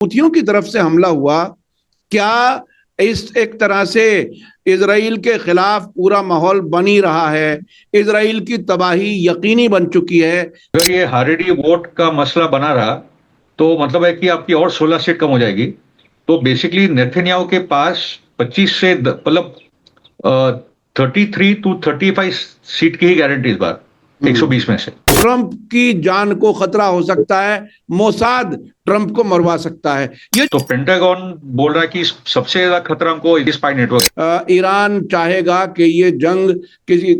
हूथियों की तरफ से हमला हुआ, क्या इस एक तरह से इजराइल के खिलाफ पूरा माहौल बन ही रहा है? इजराइल की तबाही यकीनी बन चुकी है। अगर ये हारेडी वोट का मसला बना रहा तो मतलब है कि आपकी और 16 सीट कम हो जाएगी। तो बेसिकली नेतन्याहू के पास 25 से मतलब 33 to 35 सीट की ही गारंटी इस बार 120 में से। ट्रंप की जान को खतरा हो सकता है, मोसाद ट्रंप को मरवा सकता है। ये तो पेंटागन बोल रहा है कि सबसे ज्यादा खतरा हमको स्पाई नेटवर्क। ईरान चाहेगा कि ये जंग किसी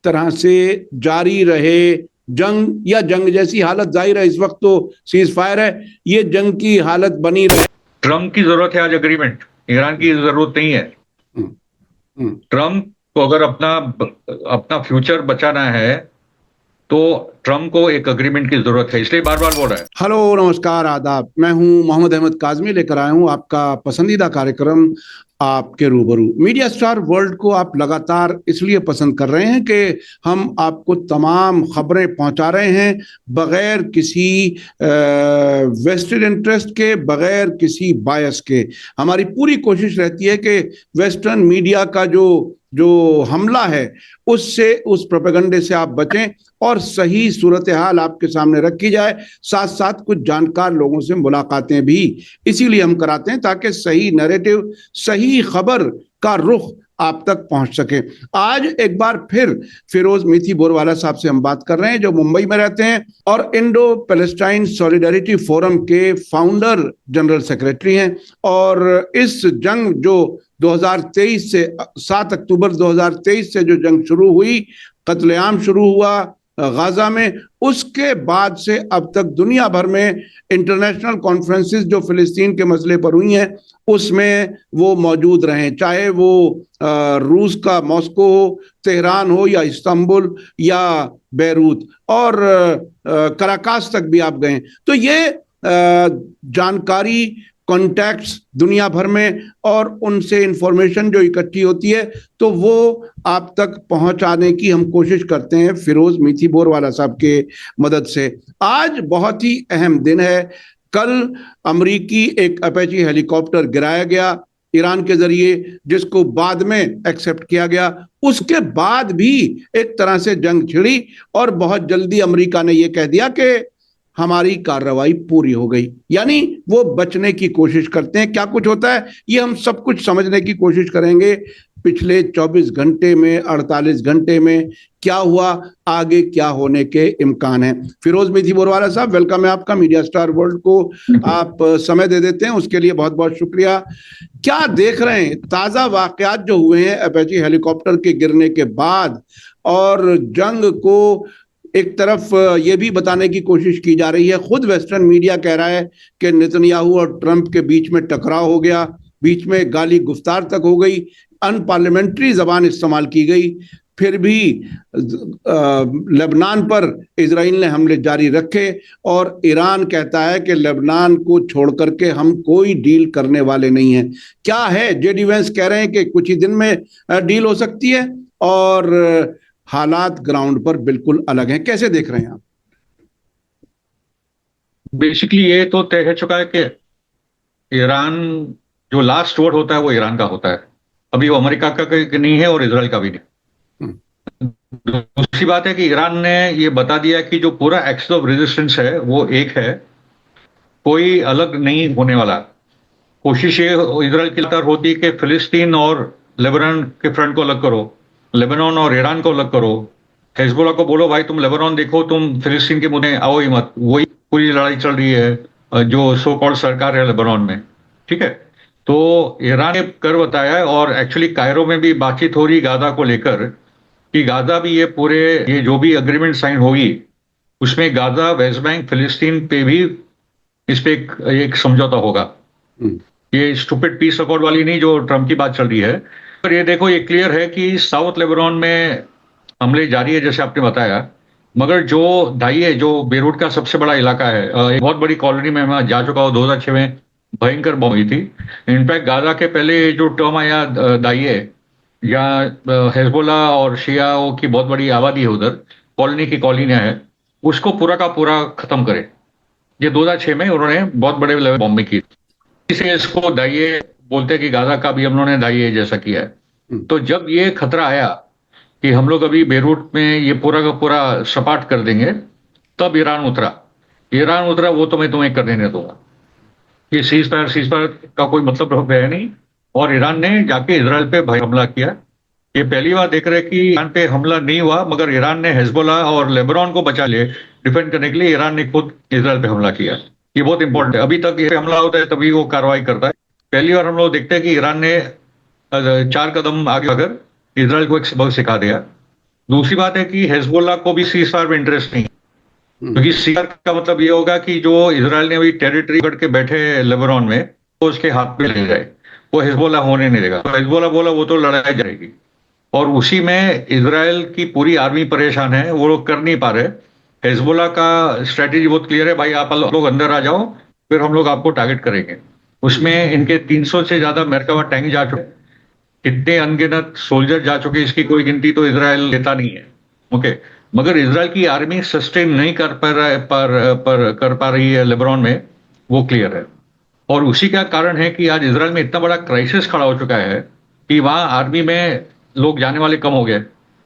तरह से जारी रहे, जंग या जंग जैसी हालत, जाहिर है इस वक्त तो सीज फायर है, ये जंग की हालत बनी रहे। ट्रंप की जरूरत है आज अग्रीमेंट, ईरान की जरूरत नहीं है। ट्रंप को अगर अपना अपना फ्यूचर बचाना है तो ट्रंप को एक अग्रीमेंट की जरूरत है, इसलिए बार बार बोल रहा है। हेलो, नमस्कार, आदाब। मैं हूं मोहम्मद अहमद काजमी, लेकर आया हूं आपका पसंदीदा कार्यक्रम आपके रूबरू। मीडिया स्टार वर्ल्ड को आप लगातार इसलिए पसंद कर रहे हैं कि हम आपको तमाम खबरें पहुंचा रहे हैं बगैर किसी वेस्टेड इंटरेस्ट के, बगैर किसी बायस के। हमारी पूरी कोशिश रहती है कि वेस्टर्न मीडिया का जो हमला है उससे, उस प्रोपेगेंडे से आप बचें और सही सूरत हाल आपके सामने रखी जाए। साथ साथ कुछ जानकार लोगों से मुलाकातें भी इसीलिए हम कराते हैं ताकि सही नैरेटिव, सही खबर का रुख आप तक पहुंच सके। आज एक बार फिर फिरोज मीठी बोरवाला साहब से हम बात कर रहे हैं, जो मुंबई में रहते हैं और इंडो पैलेस्टाइन सॉलिडारिटी फोरम के फाउंडर जनरल सेक्रेटरी हैं। और इस जंग जो 2023 से 7 अक्टूबर 2023 से जो जंग शुरू हुई, कत्लेआम शुरू हुआ गाजा में, उसके बाद से अब तक दुनिया भर में इंटरनेशनल कॉन्फ्रेंसेस जो फिलिस्तीन के मसले पर हुई हैं उसमें वो मौजूद रहे, चाहे वो रूस का मॉस्को हो, तेहरान हो, या इस्तांबुल या बेरूत, और कराकास तक भी आप गए। तो ये जानकारी, कॉन्टैक्ट्स दुनिया भर में और उनसे इंफॉर्मेशन जो इकट्ठी होती है तो वो आप तक पहुंचाने की हम कोशिश करते हैं फिरोज मीठी बोरवाला साहब के मदद से। आज बहुत ही अहम दिन है। कल अमेरिकी एक अपेची हेलीकॉप्टर गिराया गया ईरान के जरिए, जिसको बाद में एक्सेप्ट किया गया। उसके बाद भी एक तरह से जंग छिड़ी और बहुत जल्दी अमेरिका ने यह कह दिया कि हमारी कार्रवाई पूरी हो गई, यानी वो बचने की कोशिश करते हैं। क्या कुछ होता है ये हम सब कुछ समझने की कोशिश करेंगे। पिछले 24 घंटे में, 48 घंटे में क्या हुआ, आगे क्या होने के इम्कान है। फिरोज मीठी बोरवाला साहब, वेलकम है आपका। मीडिया स्टार वर्ल्ड को आप समय दे देते हैं, उसके लिए बहुत बहुत शुक्रिया। क्या देख रहे हैं ताजा वाकयात जो हुए हैं अपेची हेलीकॉप्टर के गिरने के बाद, और जंग को एक तरफ ये भी बताने की कोशिश की जा रही है, खुद वेस्टर्न मीडिया कह रहा है कि नेतन्याहू और ट्रंप के बीच में टकराव हो गया, बीच में गाली गुफ्तार तक हो गई, अनपार्लियामेंट्री जबान इस्तेमाल की गई, फिर भी लेबनान पर इजराइल ने हमले जारी रखे और ईरान कहता है कि लेबनान को छोड़ करके हम कोई डील करने वाले नहीं हैं। क्या है, जेडी वेंस कह रहे हैं कि कुछ ही दिन में डील हो सकती है और हालात ग्राउंड पर बिल्कुल अलग हैं। कैसे देख रहे हैं आप? बेसिकली ये तो तय हो चुका है कि ईरान, जो लास्ट वर्ड होता है वो ईरान का होता है। अभी वो अमेरिका का नहीं है और इजराइल का भी नहीं। दूसरी बात है कि ईरान ने ये बता दिया कि जो पूरा एक्स ऑफ रेजिस्टेंस है वो एक है, कोई अलग नहीं होने वाला। कोशिश ये इजराइल की लगातार होती है कि फिलिस्तीन और लेबनान के फ्रंट को अलग करो, लेबनान और ईरान को अलग करो, हिजबुल्लाह को बोलो भाई तुम लेबनान देखो, तुम फिलिस्तीन के मुद्दे आओ ही मत। वही पूरी लड़ाई चल रही है जो सो कॉल्ड सरकार है लेबनान में, ठीक है। तो ईरान ने कर बताया है और एक्चुअली कायरो में भी बातचीत हो रही गाजा को लेकर कि गाजा भी ये जो भी अग्रीमेंट साइन होगी उसमें गाजा, वेस्ट बैंक, फिलिस्तीन पे भी इस पे एक समझौता होगा। ये स्टूपिड पीस अकॉर्ड वाली नहीं जो ट्रम्प की बात चल रही है। पर ये देखो, ये क्लियर है कि साउथ लेबनान में हमले जारी है जैसे आपने बताया, मगर जो दाई है, जो बेरूट का सबसे बड़ा इलाका है, एक बहुत बड़ी कॉलोनी में मैं जा चुका हूँ। 2006 में भयंकर बम हुई थी। इनफैक्ट गाजा के पहले जो टर्म आया दाई है, या हिजबुल्लाह और शियाओं की बहुत बड़ी आबादी है उधर, कॉलोनी की कॉलोनियां है, उसको पूरा का पूरा खत्म करे। ये 2006 में उन्होंने बहुत बड़े लेवल बॉम्बिंग की। से इसको दाइए बोलते हैं कि गाजा का भी हम लोगों ने दाइए जैसा किया है। तो जब ये खतरा आया कि हम लोग अभी बेरूट में ये पूरा का पूरा सपाट कर देंगे, तब ईरान उतरा। ईरान उतरा वो तो मैं तुम्हें करने नहीं दूंगा, ये सीज फायर का कोई मतलब है नहीं। और ईरान ने जाके इजराइल पे भाई हमला किया। ये पहली बार देख रहे हैं कि ईरान पे हमला नहीं हुआ, मगर ईरान ने हिजबुल्लाह और लेबनान को बचा लिए। डिफेंड करने के लिए ईरान ने खुद इजराइल पे हमला किया। ये बहुत इंपॉर्टेंट है। अभी तक ये हमला होता है तभी वो कार्रवाई करता है। पहली बार हम लोग देखते हैं कि ईरान ने 4 कदम आगे अगर इजराइल को एक सबक सिखा दिया। दूसरी बात है कि हिजबुल्लाह को भी सीज फायर में इंटरेस्ट नहीं, क्योंकि सीज फायर का मतलब ये होगा कि जो इजराइल ने अभी टेरिटरी पकड़ के बैठे लेबनान में, वो उसके हाथ में ले जाए। वो हिजबुल्लाह होने नहीं देगा। तो हिजबुल्लाह बोला वो तो लड़ाई जाएगी, और उसी में इजराइल की पूरी आर्मी परेशान है, वो लोग कर नहीं पा रहे। हिजबुल्लाह का स्ट्रेटेजी बहुत क्लियर है, भाई आप लोग अंदर आ जाओ, फिर हम लोग आपको टारगेट करेंगे। उसमें इनके 300 से ज्यादा मरकबा टैंक जा चुके, कितने अनगिनत सोल्जर जा चुके, इसकी कोई गिनती तो इजराइल लेता नहीं है। ओके, मगर इजराइल की आर्मी सस्टेन नहीं कर पा रहा है, कर पा रही है लेबनान में, वो क्लियर है। और उसी का कारण है कि आज इजराइल में इतना बड़ा क्राइसिस खड़ा हो चुका है कि वहां आर्मी में लोग जाने वाले कम हो गए।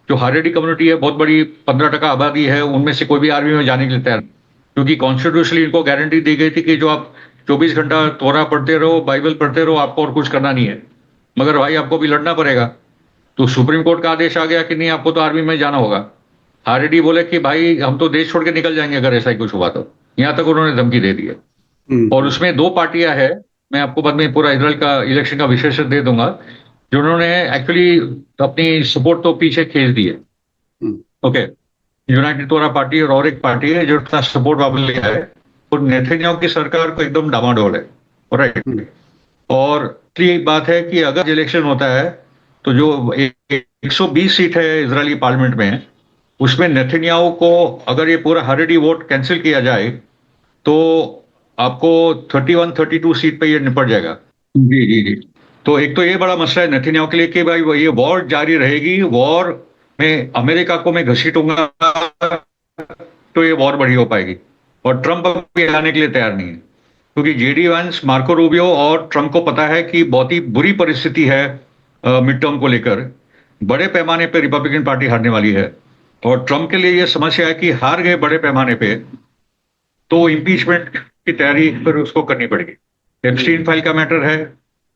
जो हारेडी कम्युनिटी है, बहुत बड़ी 15% आबादी है, उनमें से कोई भी आर्मी में जाने के लिए तैयार, क्योंकि कॉन्स्टिट्यूशनली इनको गारंटी दी गई थी कि जो आप 24 घंटा तोरा पढ़ते रहो, बाइबल पढ़ते रहो, आपको और कुछ करना नहीं है। मगर भाई आपको भी लड़ना पड़ेगा। तो सुप्रीम कोर्ट का आदेश आ गया कि नहीं, आपको तो आर्मी में जाना होगा। हारेडी बोले कि भाई हम तो देश छोड़ के निकल जाएंगे अगर ऐसा ही कुछ हुआ तो। यहां तक उन्होंने धमकी दे दी है। और उसमें 2 पार्टियां हैं, मैं आपको बाद में पूरा इजराइल का इलेक्शन का विश्लेषण दे दूंगा, जिन्होंने एक्चुअली अपनी सपोर्ट तो पीछे खींच दी है। ओके, यूनाइटेड तोरा पार्टी और एक पार्टी है जो अपना सपोर्ट वापस लिया है, और नेतन्याहू की सरकार को एकदम डामाडोल है। राइट। और तीसरी बात है कि अगर इलेक्शन होता है तो जो 120 सीट है इजरायली पार्लियामेंट में, उसमें नेतन्याहू को अगर ये पूरा हारेडी वोट कैंसिल किया जाए तो आपको 31-32 सीट पे ये निपट जाएगा। जी जी जी। तो एक तो ये बड़ा मसला है नेतन्याहू के लिए कि भाई ये वॉर जारी रहेगी, वॉर में अमेरिका को मैं घसीटूंगा तो ये वॉर बड़ी हो पाएगी। और ट्रंप अभी आने के लिए तैयार नहीं है, क्योंकि जेडी वांस, मार्को रूबियो और ट्रंप को पता है कि बहुत ही बुरी परिस्थिति है मिड टर्म को लेकर। बड़े पैमाने पे रिपब्लिकन पार्टी हारने वाली है, और ट्रंप के लिए यह समस्या है कि हार गए बड़े पैमाने पे तो इम्पीचमेंट की तैयारी फिर उसको करनी पड़ेगी। एप्स्टीन फाइल का मैटर है,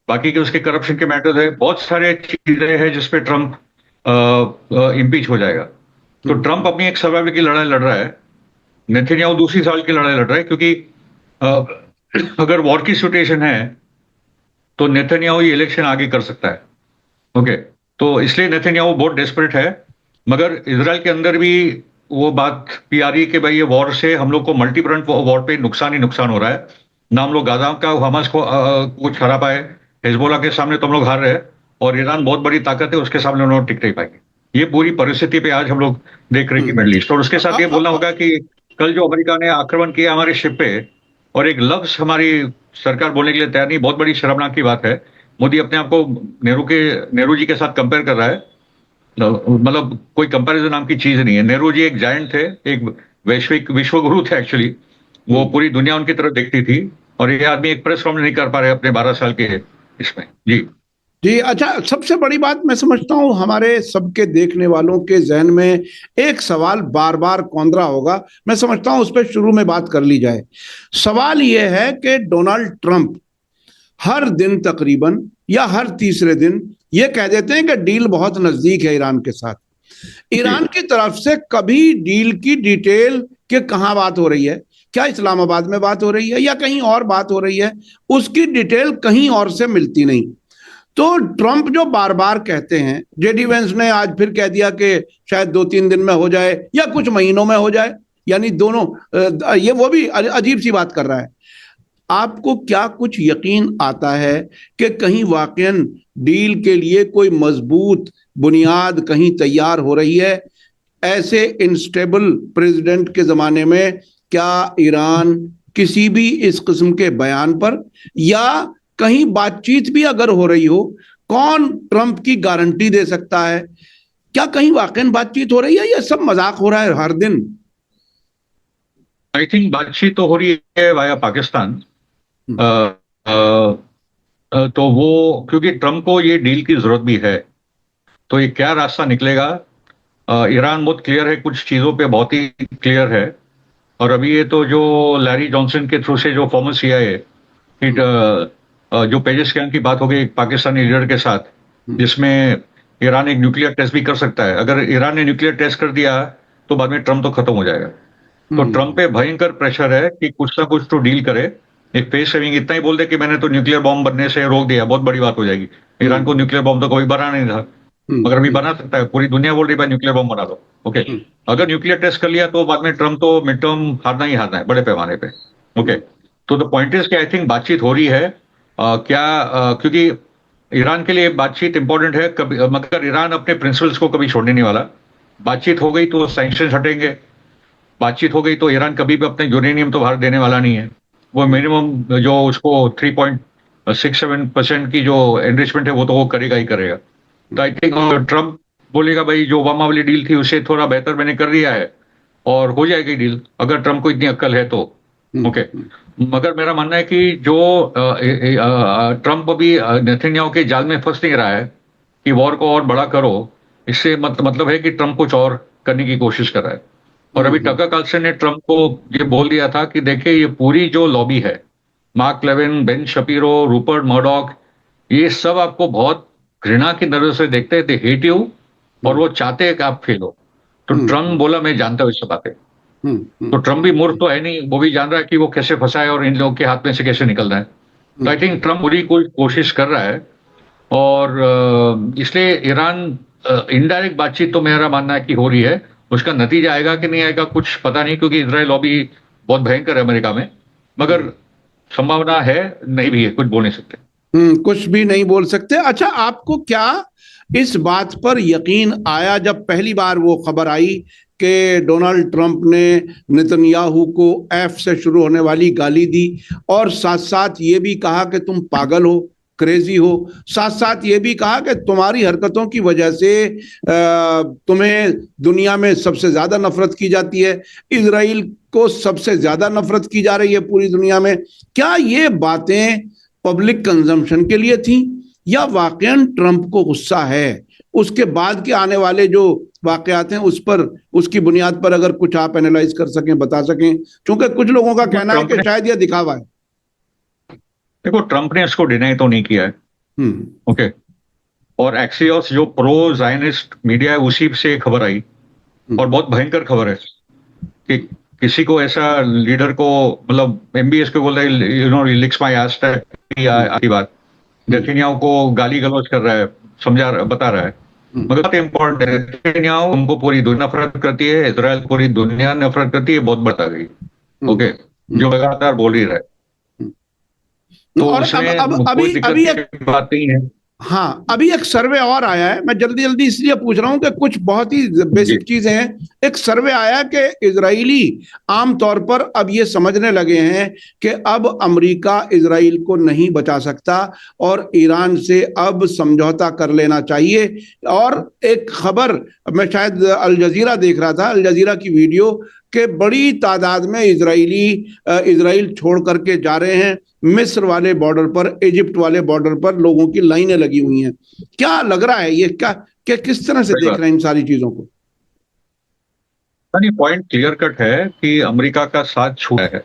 बाकी के उसके करप्शन के मैटर है, बहुत सारे चीजें हैं जिसपे ट्रंप इम्पीच हो जाएगा। तो ट्रंप अपनी एक सर्वाइवल की लड़ाई लड़ रहा है, नेतन्याहू दूसरी साल की लड़ाई लड़ रहा है, क्योंकि अगर वॉर की सिचुएशन है तो नेतन्याहू ये इलेक्शन आगे कर सकता है। ओके, तो इसलिए नेतन्याहू बहुत डेस्परेट है। मगर इजराइल के अंदर भी वो बात भी आ रही है कि भाई ये वॉर से हम लोग को मल्टी फ्रंट वॉर पे नुकसान ही नुकसान हो रहा है। ना हम लोग गाजा का हमास को कुछ हरा पाए, हिजबुल्लाह के सामने तो हम लोग हार रहे हैं, और ईरान बहुत बड़ी ताकत है, उसके सामने उन्होंने टिक नहीं पाएंगे। ये पूरी परिस्थिति पे आज हम लोग देख रहे हैं कि मिडल ईस्ट। और उसके साथ ये बोलना होगा कि कल जो अमेरिका ने आक्रमण किया हमारे शिप पे, और एक लफ्ज हमारी सरकार बोलने के लिए तैयार नहीं, बहुत बड़ी शर्मनाक की बात है। मोदी अपने आप को नेहरू जी के साथ कंपेयर कर रहा है। मतलब कोई कंपैरिजन नाम की चीज नहीं है। नेहरू जी एक जायंट थे, एक वैश्विक विश्वगुरु थे एक्चुअली। वो पूरी दुनिया उनकी तरफ देखती थी, और ये आदमी एक प्रेस कॉन्फ्रेंस नहीं कर पा रहे अपने 12 साल के इसमें। जी जी। अच्छा, सबसे बड़ी बात मैं समझता हूं हमारे सबके देखने वालों के जहन में एक सवाल बार बार कौंधरा होगा, मैं समझता हूं उस पर शुरू में बात कर ली जाए। सवाल यह है कि डोनाल्ड ट्रंप हर दिन तकरीबन या हर तीसरे दिन ये कह देते हैं कि डील बहुत नजदीक है ईरान के साथ। ईरान की तरफ से कभी डील की डिटेल के कहां बात हो रही है? क्या इस्लामाबाद में बात हो रही है या कहीं और बात हो रही है? उसकी डिटेल कहीं और से मिलती नहीं। तो ट्रंप जो बार बार कहते हैं, जेडी वेंस ने आज फिर कह दिया कि शायद 2-3 दिन में हो जाए या कुछ महीनों में हो जाए, यानी दोनों, ये वो भी अजीब सी बात कर रहा है। आपको क्या कुछ यकीन आता है कि कहीं वाकईन डील के लिए कोई मजबूत बुनियाद कहीं तैयार हो रही है? ऐसे इनस्टेबल प्रेसिडेंट के जमाने में क्या ईरान किसी भी इस किस्म के बयान पर, या कहीं बातचीत भी अगर हो रही हो, कौन ट्रंप की गारंटी दे सकता है? क्या कहीं वाकई बातचीत हो रही है या सब मजाक हो रहा है हर दिन? आई थिंक बातचीत तो हो रही है वाया पाकिस्तान। तो वो क्योंकि ट्रम्प को ये डील की जरूरत भी है, तो ये क्या रास्ता निकलेगा। ईरान बहुत क्लियर है, कुछ चीजों पे बहुत ही क्लियर है। और अभी ये तो जो लैरी जॉनसन के थ्रू से जो फॉर्मल CIA जो पेजेस स्कैम की बात हो गई एक पाकिस्तानी लीडर के साथ, जिसमें ईरान एक न्यूक्लियर टेस्ट भी कर सकता है। अगर ईरान ने न्यूक्लियर टेस्ट कर दिया तो बाद में ट्रम्प तो खत्म हो जाएगा। तो ट्रम्प पे भयंकर प्रेशर है कि कुछ ना कुछ तो डील करे। एक फेस सेविंग इतना ही बोल दे कि मैंने तो न्यूक्लियर बॉम्ब बनने से रोक दिया, बहुत बड़ी बात हो जाएगी। ईरान को न्यूक्लियर बॉम्ब तो कभी बना नहीं था, मगर अभी बना सकता है। पूरी दुनिया बोल रही है न्यूक्लियर बॉम्ब बना दो। ओके, अगर न्यूक्लियर टेस्ट कर लिया तो बाद में ट्रम्प तो मिड टर्म हारना ही हारना है बड़े पैमाने पे। ओके, तो द पॉइंट इज कि आई थिंक बातचीत हो रही है। क्योंकि ईरान के लिए बातचीत इंपॉर्टेंट है कभी, मगर ईरान अपने प्रिंसिपल्स को कभी छोड़ने नहीं वाला। बातचीत हो गई तो सैंक्शन हटेंगे, बातचीत हो गई तो ईरान कभी भी अपने यूरेनियम तो बाहर देने वाला नहीं है। वो मिनिमम जो उसको 3.67% की जो एनरिचमेंट है वो तो वो करेगा ही करेगा। तो आई थिंक ट्रम्प बोलेगा भाई जो ओबामा वाली डील थी उसे थोड़ा बेहतर मैंने कर दिया है, और हो जाएगी डील अगर ट्रम्प को इतनी अक्ल है तो। ओके, मगर मेरा मानना है कि जो ट्रम्प अभी नेतन्याहू के जाल में फंस नहीं रहा है कि वॉर को और बड़ा करो। इससे मतलब है कि ट्रम्प कुछ और करने की कोशिश कर रहा है। और अभी टकर कार्लसन ने ट्रम्प को ये बोल दिया था कि देखिए ये पूरी जो लॉबी है, Mark Levin, Ben Shapiro, Rupert Murdoch, ये सब आपको बहुत घृणा की नजर से देखते हैं, दे हेट यू, और वो चाहते हैं कि आप फेल हो। तो ट्रम्प बोला मैं जानता हूँ ये सब बातें। तो ट्रम्प भी मूर्ख तो है नहीं, वो भी जान रहा है कि वो कैसे फंसा है और इन लोगों के हाथ में से कैसे निकलना है। तो आई थिंक ट्रम्प पूरी कोई कोशिश कर रहा है। और इसलिए ईरान इनडायरेक्ट बातचीत तो मेरा मानना है कि हो रही है। उसका नतीजा आएगा कि नहीं आएगा कुछ पता नहीं, क्योंकि इजराइल लॉबी बहुत भयंकर है अमेरिका में। मगर संभावना है, नहीं भी है, कुछ बोल नहीं सकते। कुछ भी नहीं बोल सकते। अच्छा, आपको क्या इस बात पर यकीन आया जब पहली बार वो खबर आई कि डोनाल्ड ट्रंप ने नेतन्याहू को एफ से शुरू होने वाली गाली दी, और साथ साथ ये भी कहा कि तुम पागल हो, क्रेजी हो, साथ साथ ये भी कहा कि तुम्हारी हरकतों की वजह से तुम्हें दुनिया में सबसे ज्यादा नफरत की जाती है, इजराइल को सबसे ज्यादा नफरत की जा रही है पूरी दुनिया में। क्या ये बातें पब्लिक कंजम्पशन के लिए थी, या वाकई ट्रंप को गुस्सा है? उसके बाद के आने वाले जो वाकयात हैं उस पर, उसकी बुनियाद पर अगर कुछ आप एनालाइज कर सकें, बता सकें, क्योंकि कुछ लोगों का कहना है कि शायद यह दिखावा है। देखो, ट्रंप ने इसको डिनाई तो नहीं किया है। ओके, और एक्सियोस जो प्रो जायनिस्ट मीडिया है उसी से खबर आई, और बहुत भयंकर खबर है कि किसी को ऐसा लीडर को, मतलब MBS को बोल रहा है, यू नो, लिक्स माय आस की बात, नेतन्याहू को गाली गलौज कर रहा है, बता रहा है। मगर बात इंपॉर्टेंट है, नेतन्याहू हमको पूरी दुनिया नफरत करती है, इजराइल पूरी दुनिया नफरत करती है, बहुत बता गई। ओके, जो लगातार बोल ही रहा है। तो उसमें कोई दिक्कत की बात नहीं है। हाँ, अभी एक सर्वे और आया है, मैं जल्दी जल्दी इसलिए पूछ रहा हूं कि कुछ बहुत ही बेसिक चीजें हैं। एक सर्वे आया कि इजरायली आमतौर पर अब ये समझने लगे हैं कि अब अमेरिका इजराइल को नहीं बचा सकता और ईरान से अब समझौता कर लेना चाहिए। और एक खबर, मैं शायद अल जजीरा देख रहा था, अल जजीरा की वीडियो, के बड़ी तादाद में इजराइल छोड़ करके जा रहे हैं। मिस्र वाले बॉर्डर पर, इजिप्ट वाले बॉर्डर पर लोगों की लाइनें लगी हुई हैं। क्या लग रहा है ये, क्या किस तरह से देख रहे हैं इन सारी चीजों को? पॉइंट क्लियर कट है कि अमेरिका का साथ छूटा है।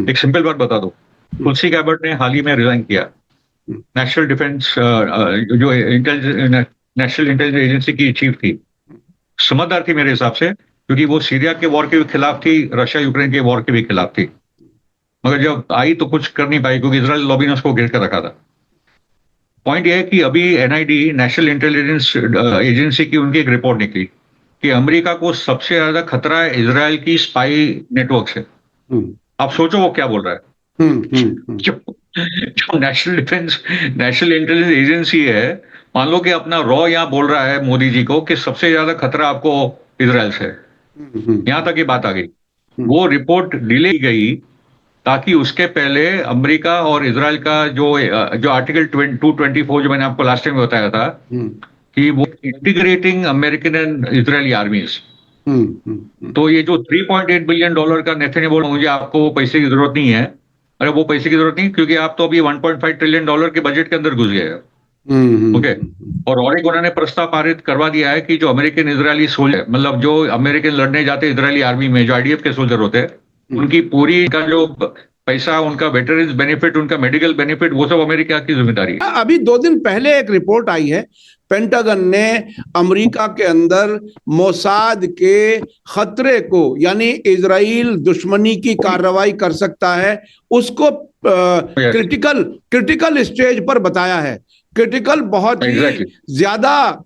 एक सिंपल बात बता दो, तुलसी गैबर्ट ने हाल ही में रिजाइन किया। नेशनल डिफेंस जो नेशनल इंटेलिजेंस एजेंसी की चीफ थी, समझदार थी मेरे हिसाब से, क्योंकि वो सीरिया के वॉर के भी खिलाफ थी, रशिया यूक्रेन के वॉर के भी खिलाफ थी। मगर जब आई तो कुछ कर नहीं पाई, क्योंकि इजराइल लॉबी ने उसको घेर कर रखा था। पॉइंट यह है कि अभी NID, नेशनल इंटेलिजेंस एजेंसी की उनकी एक रिपोर्ट निकली कि अमेरिका को सबसे ज्यादा खतरा है इजराइल की स्पाई नेटवर्क से। आप सोचो वो क्या बोल रहा है। जो नेशनल इंटेलिजेंस एजेंसी है, मान लो कि अपना रॉ यहां बोल रहा है मोदी जी को कि सबसे ज्यादा खतरा आपको इजराइल से, यहां तक ये बात आ गई। वो रिपोर्ट डिले गई ताकि उसके पहले अमेरिका और इजराइल का जो आर्टिकल 224 जो मैंने आपको लास्ट टाइम बताया था कि वो इंटीग्रेटिंग अमेरिकन एंड इजरायली आर्मीज। तो ये जो $3.8 बिलियन का नेतन्याहू बोल, मुझे आपको पैसे की जरूरत नहीं है, अरे वो पैसे की जरूरत नहीं, क्योंकि आप तो अभी $1.5 ट्रिलियन के बजट के अंदर घुस गए हैं। ओके। और एक उन्होंने प्रस्ताव पारित करवा दिया है कि जो अमेरिकन इजरायली सोल्जर, मतलब जो अमेरिकन लड़ने जाते हैं इजरायली आर्मी में, जो आईडीएफ के सोल्जर होते हैं, उनकी पूरी का जो पैसा, उनका वेटरन्स बेनिफिट, उनका मेडिकल बेनिफिट, वो सब अमेरिका की जिम्मेदारी है। अभी 2 दिन पहले एक रिपोर्ट आई है, पेंटागन ने अमेरिका के अंदर मोसाद के खतरे को, यानी इजराइल दुश्मनी की कार्रवाई कर सकता है, उसको क्रिटिकल स्टेज पर बताया है। क्रिटिकल बहुत ही ज्यादा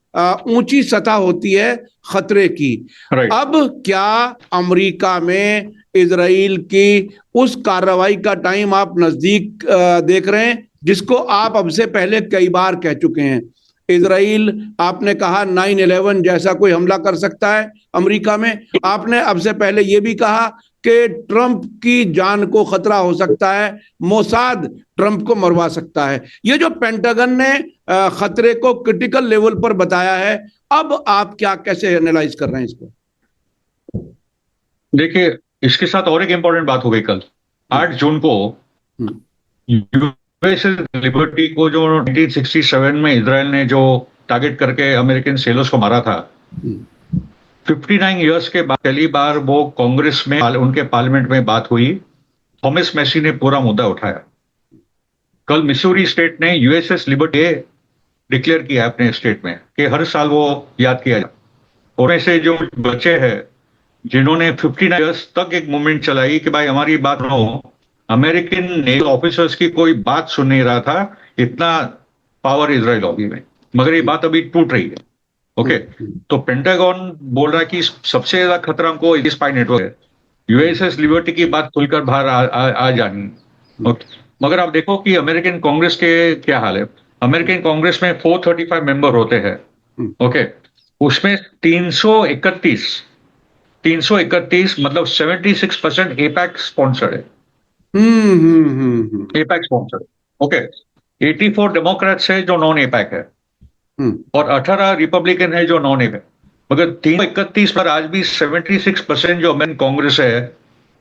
ऊंची सतह होती है खतरे की। अब क्या अमेरिका में इजराइल की उस कार्रवाई का टाइम आप नजदीक देख रहे हैं, जिसको आप अब से पहले कई बार कह चुके हैं? इजराइल, आपने कहा 9/11 जैसा कोई हमला कर सकता है अमेरिका में। आपने अब से पहले यह भी कहा कि ट्रंप की जान को खतरा हो सकता है, मोसाद ट्रंप को मरवा सकता है। ये जो पेंटागन ने खतरे को क्रिटिकल लेवल पर बताया है, अब आप क्या, कैसे एनालाइज कर रहे हैं इसको? देखिए, इसके साथ और एक इंपॉर्टेंट बात हो गई। कल 8 जून को यूएसएस लिबर्टी को जो 1967 में इजराइल ने जो टारगेट करके अमेरिकन सेलर्स को मारा था, 59 इयर्स के बाद पहली बार वो कांग्रेस में, उनके पार्लियामेंट में बात हुई। थॉमस मैसी ने पूरा मुद्दा उठाया। कल मिसूरी स्टेट ने यूएसएस लिबर्टी डिक्लेयर किया अपने स्टेट में कि हर साल वो याद किया जाए। और ऐसे जो बच्चे हैं जिन्होंने 59 इयर्स तक एक मूवमेंट चलाई कि भाई हमारी बात सुनो, अमेरिकन नेवल ऑफिसर्स की कोई बात सुन नहीं रहा था, इतना पावर इजराइल आर्मी में, मगर ये बात अभी टूट रही है। ओके। तो पेंटागन बोल रहा है कि सबसे ज्यादा खतरा हमको स्पाई नेटवर्क है, यूएसएस लिबर्टी की बात खुलकर बाहर आ जानी। मगर आप देखो कि अमेरिकन कांग्रेस के क्या हाल है। अमेरिकन कांग्रेस में 435 मेंबर होते हैं। ओके। उसमें 331 मतलब 76% एपैक स्पॉन्सर्ड है। APAC sponsored. ओके। 84 डेमोक्रेट्स है जो नॉन एपैक है, और 18 रिपब्लिकन है जो नॉन एपैक। मगर 331 पर आज भी 76% जो अमेरिकन कांग्रेस है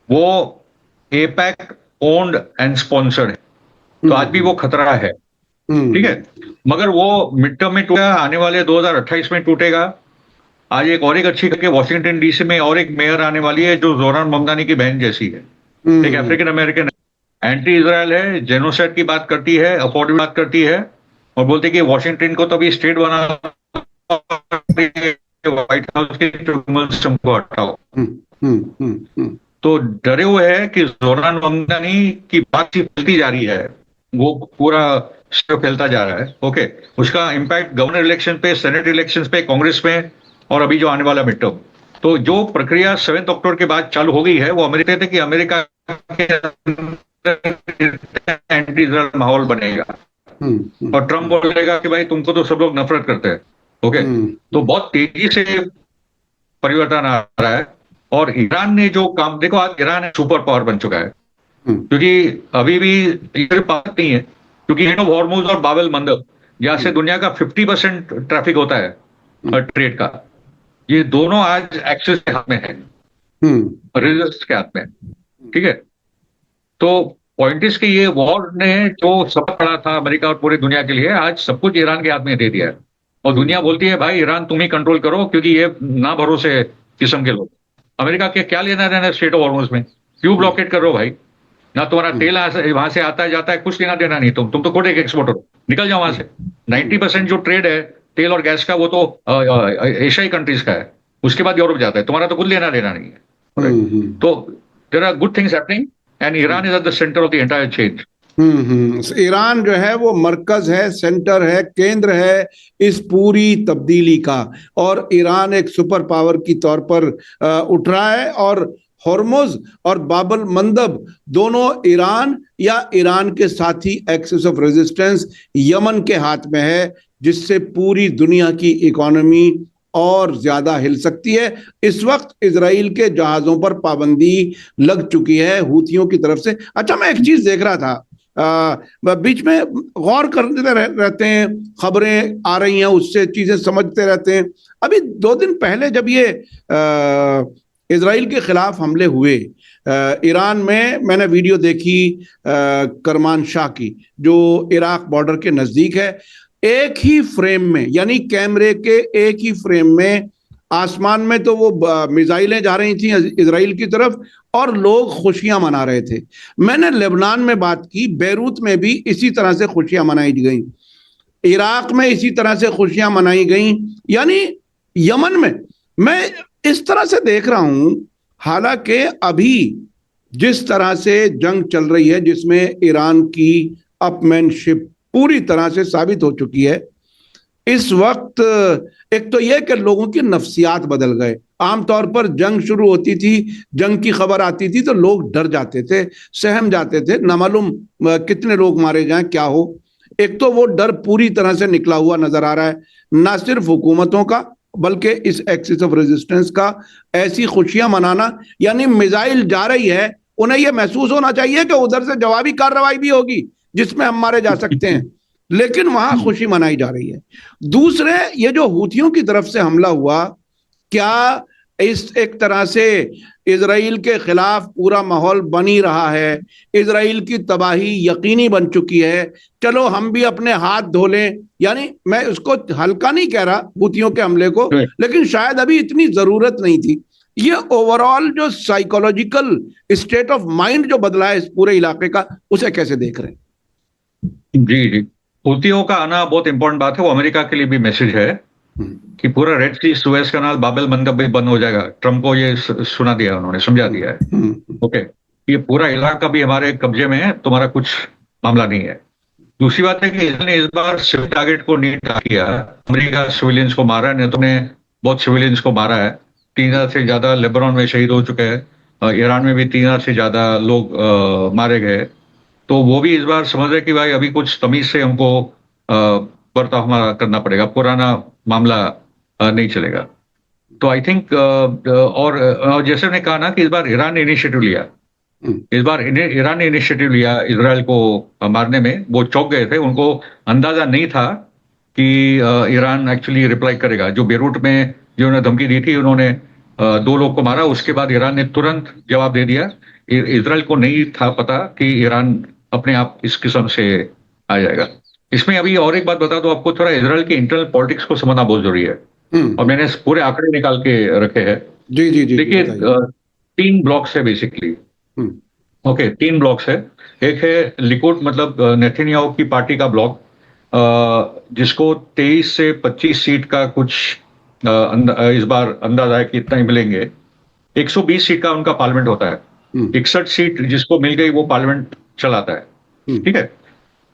वो एपैक ओन्ड एंड स्पॉन्सर्ड है। तो आज भी वो खतरा है। ठीक है। मगर वो मिड टर्म में टूटेगा, आने वाले 2028 में टूटेगा। आज एक अच्छी करके वॉशिंगटन डीसी में और एक मेयर आने वाली है जो जोरान ममदानी की बहन जैसी है, एक अफ्रीकन अमेरिकन, एंटी इजराइल है, जेनोसाइड की बात करती है, अफोर्डेबल बात करती है, और बोलते कि वॉशिंगटन को तो अभी स्टेट बना, व्हाइट हाउस के को हटाओ। तो डरे हुए हैं कि जोरान ममदानी की बात फैलती जा रही है, वो पूरा फैलता जा रहा है। ओके। उसका इंपैक्ट गवर्नर इलेक्शन पे, सेनेट इलेक्शन पे, कांग्रेस में, और अभी जो आने वाला मिड टर्म। तो जो प्रक्रिया 7 अक्टूबर के बाद चालू हो गई है, वो अमेरिका थे कि अमेरिका के एंटी इजराइल माहौल बनेगा, और ट्रम्प बोलेगा कि भाई तुमको तो सब लोग नफरत करते हैं। ओके। तो बहुत तेजी से परिवर्तन आ रहा है। और ईरान ने जो काम, देखो आज ईरान सुपर पावर बन चुका है, क्योंकि अभी भी बात नहीं है, क्योंकि हॉर्मुज और बाबल मंदब, जहां से दुनिया का 50% ट्रैफिक होता है ट्रेड का, ये दोनों आज एक्सिस के हाथ में है, रिजर्व्स के हाथ में। ठीक है। तो पॉइंट इज कि ये वॉर ने जो सबक पड़ा था अमेरिका और पूरी दुनिया के लिए, आज सब कुछ ईरान के हाथ में दे दिया है। और दुनिया बोलती है भाई ईरान तुम ही कंट्रोल करो, क्योंकि ये ना भरोसे किस्म के लोग। अमेरिका के क्या लेना देना स्ट्रेट ऑफ हॉर्मुज में? क्यों ब्लॉकेट करो भाई? ना तुम्हारा तेल वहां से आता है जाता है, कुछ लेना देना नहीं। तुम तो खुद एक एक्सपोर्टर हो, निकल जाओ वहां से। 90% जो ट्रेड है तेल और गैस का, वो तो एशियाई कंट्रीज का है, उसके बाद यूरोप जाता है। तुम्हारा तो कुछ लेना देना नहीं है। तो there are good things happening and Iran is at the centre of the entire change. Iran जो है वो मरकज है, सेंटर है, केंद्र है इस पूरी तब्दीली का, और ईरान एक सुपर पावर की तौर पर उठ रहा है। और हॉर्मुज और बाबल मंदब दोनों ईरान या ईरान के साथी एक्सिस ऑफ रेजिस्टेंस यमन के हाथ में है, जिससे पूरी दुनिया की इकोनॉमी और ज्यादा हिल सकती है। इस वक्त इजराइल के जहाजों पर पाबंदी लग चुकी है हूथियों की तरफ से। अच्छा, मैं एक चीज देख रहा था, बीच में गौर करते रहते हैं, खबरें आ रही हैं उससे चीजें समझते रहते हैं। अभी 2 दिन पहले जब ये इजराइल के खिलाफ हमले हुए, ईरान में मैंने वीडियो देखी करमानशाह की, जो इराक बॉर्डर के नजदीक है। एक ही फ्रेम में, यानी कैमरे के एक ही फ्रेम में, आसमान में तो वो मिसाइलें जा रही थी इजराइल की तरफ और लोग खुशियां मना रहे थे। मैंने लेबनान में बात की, बैरूत में भी इसी तरह से खुशियां मनाई गई, इराक में इसी तरह से खुशियां मनाई गई, यानी यमन में। मैं इस तरह से देख रहा हूं, हालांकि अभी जिस तरह से जंग चल रही है, जिसमें ईरान की अपमैनशिप पूरी तरह से साबित हो चुकी है, इस वक्त एक तो यह कि लोगों की नफ्सियात बदल गए। आमतौर पर जंग शुरू होती थी, जंग की खबर आती थी तो लोग डर जाते थे, सहम जाते थे, ना मालूम कितने लोग मारे जाएं, क्या हो। एक तो वो डर पूरी तरह से निकला हुआ नजर आ रहा है, ना सिर्फ हुकूमतों का बल्कि इस एक्सिस ऑफ रेजिस्टेंस का। ऐसी खुशियां मनाना, यानी मिसाइल जा रही है, उन्हें यह महसूस होना चाहिए कि उधर से जवाबी कार्रवाई भी होगी जिसमें हम मारे जा सकते हैं, लेकिन वहां खुशी मनाई जा रही है। दूसरे, ये जो हूथियों की तरफ से हमला हुआ, क्या इस एक तरह से इजराइल के खिलाफ पूरा माहौल बनी रहा है, इजराइल की तबाही यकीनी बन चुकी है, चलो हम भी अपने हाथ धो लें। यानी मैं उसको हल्का नहीं कह रहा हूथियों के हमले को, लेकिन शायद अभी इतनी जरूरत नहीं थी। ये ओवरऑल जो साइकोलॉजिकल स्टेट ऑफ माइंड जो बदला है इस पूरे इलाके का, उसे कैसे देख रहे हैं? जी जी, हूथियों का आना बहुत इंपॉर्टेंट बात है। वो अमेरिका के लिए भी मैसेज है कि पूरा रेड सी, सुएज कनाल, बाबेल बंदर भी बंद हो जाएगा। ट्रंप को ये सुना दिया, उन्होंने समझा दिया है। ओके, ये पूरा इलाका भी हमारे कब्जे में है, तुम्हारा कुछ मामला नहीं है। दूसरी बात है कि इसने इस बार सिविल टारगेट को नहीं किया। अमेरिका सिविलियंस को मारा, नहीं तो ने बहुत सिविलियंस को मारा है। 3,000 से ज्यादा लेबनान में शहीद हो चुके हैं, ईरान में भी 3,000 से ज्यादा लोग मारे गए। तो वो भी इस बार समझ रहे कि भाई अभी कुछ तमीज से हमको बर्ताव हमारा करना पड़ेगा, पुराना मामला नहीं चलेगा। तो आई थिंक और जैसे मैंने कहा ना कि इस बार ईरान ने इनिशिएटिव लिया, इस बार ईरान ने इनिशिएटिव लिया इजराइल को मारने में। वो चौंक गए थे, उनको अंदाजा नहीं था कि ईरान एक्चुअली रिप्लाई करेगा। जो बेरूट में जिन्होंने धमकी दी थी, उन्होंने 2 लोग को मारा, उसके बाद ईरान ने तुरंत जवाब दे दिया। इजराइल को नहीं था पता कि ईरान अपने आप इस किस्म से आ जाएगा। इसमें अभी और एक बात बता दो आपको, थोड़ा इजराइल के इंटरनल पॉलिटिक्स को समझना बहुत जरूरी है, और मैंने पूरे आंकड़े निकाल के रखे हैं। जी जी जी, देखिए 3 ब्लॉक्स है बेसिकली। ओके, 3 ब्लॉक्स है। एक है लिकुड, मतलब नेतन्याहू की पार्टी का ब्लॉक, जिसको 23 से 25 सीट का कुछ इस बार अंदाजा है कि इतना ही मिलेंगे। 120 सीट का उनका पार्लियामेंट होता है, 61 सीट जिसको मिल गई वो पार्लियामेंट चलाता है। ठीक है,